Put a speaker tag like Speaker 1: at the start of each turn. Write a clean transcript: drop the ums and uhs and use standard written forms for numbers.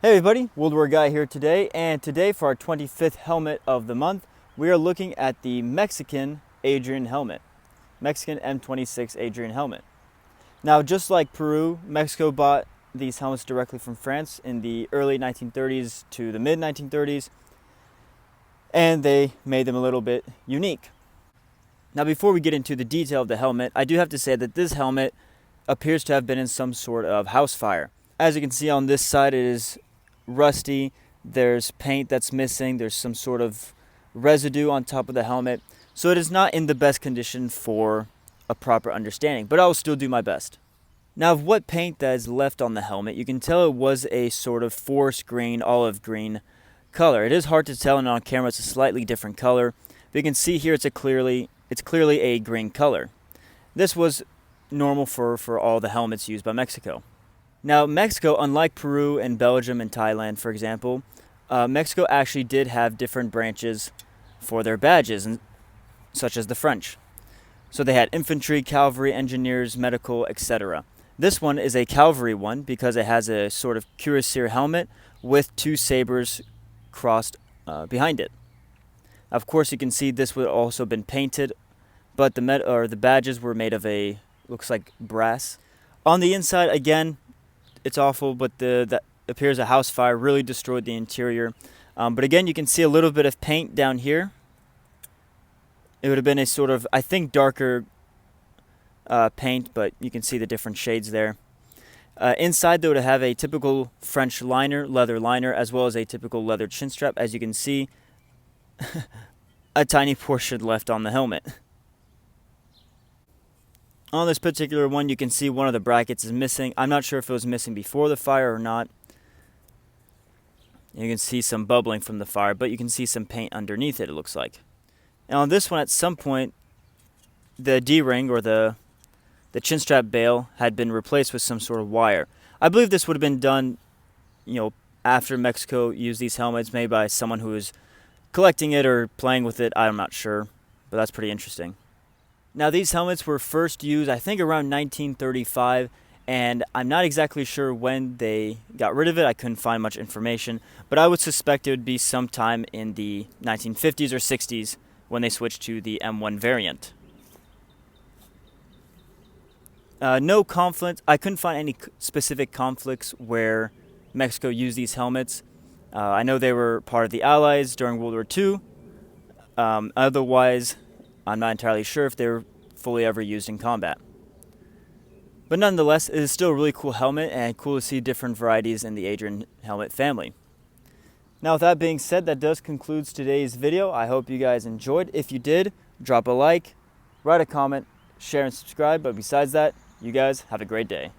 Speaker 1: Hey everybody, World War Guy here today, and today for our 25th helmet of the month, we are looking at the Mexican Adrian helmet. Mexican M26 Adrian helmet. Now, just like Peru, Mexico bought these helmets directly from France in the early 1930s to the mid 1930s, and they made them a little bit unique. Now, before we get into the detail of the helmet, I do have to say that this helmet appears to have been in some sort of house fire. As you can see on this side, it is rusty, there's paint that's missing, there's some sort of residue on top of the helmet, so it is not in the best condition for a proper understanding, but I will still do my best. Now, of what paint that is left on the helmet, you can tell it was a sort of forest green, olive green color. It is hard to tell, and on camera it's a slightly different color, but you can see here it's clearly a green color. This was normal for all the helmets used by Mexico. Now, Mexico, unlike Peru and Belgium and Thailand, for example, Mexico actually did have different branches for their badges, such as the French. So they had infantry, cavalry, engineers, medical, etc. This one is a cavalry one because it has a sort of cuirassier helmet with two sabers crossed behind it. Of course, you can see this would also have been painted, but the badges were made of looks like brass. On the inside, again, it's awful, but that appears a house fire really destroyed the interior. But again, you can see a little bit of paint down here. It would have been a sort of, I think, darker paint, but you can see the different shades there. Inside, they would have a typical French leather liner, as well as a typical leather chin strap. As you can see, a tiny portion left on the helmet. On this particular one, you can see one of the brackets is missing. I'm not sure if it was missing before the fire or not. You can see some bubbling from the fire, but you can see some paint underneath it, it looks like. And on this one, at some point, the D-ring, or the chin strap bail, had been replaced with some sort of wire. I believe this would have been done, after Mexico used these helmets, made by someone who was collecting it or playing with it. I'm not sure, but that's pretty interesting. Now, these helmets were first used, I think, around 1935, and I'm not exactly sure when they got rid of it. I couldn't find much information, but I would suspect it would be sometime in the 1950s or 60s when they switched to the M1 variant. No conflict. I couldn't find any specific conflicts where Mexico used these helmets. I know they were part of the Allies during World War II. Otherwise, I'm not entirely sure if they were fully ever used in combat. But nonetheless, it is still a really cool helmet, and cool to see different varieties in the Adrian helmet family. Now, with that being said, that does conclude today's video. I hope you guys enjoyed. If you did, drop a like, write a comment, share, and subscribe. But besides that, you guys have a great day.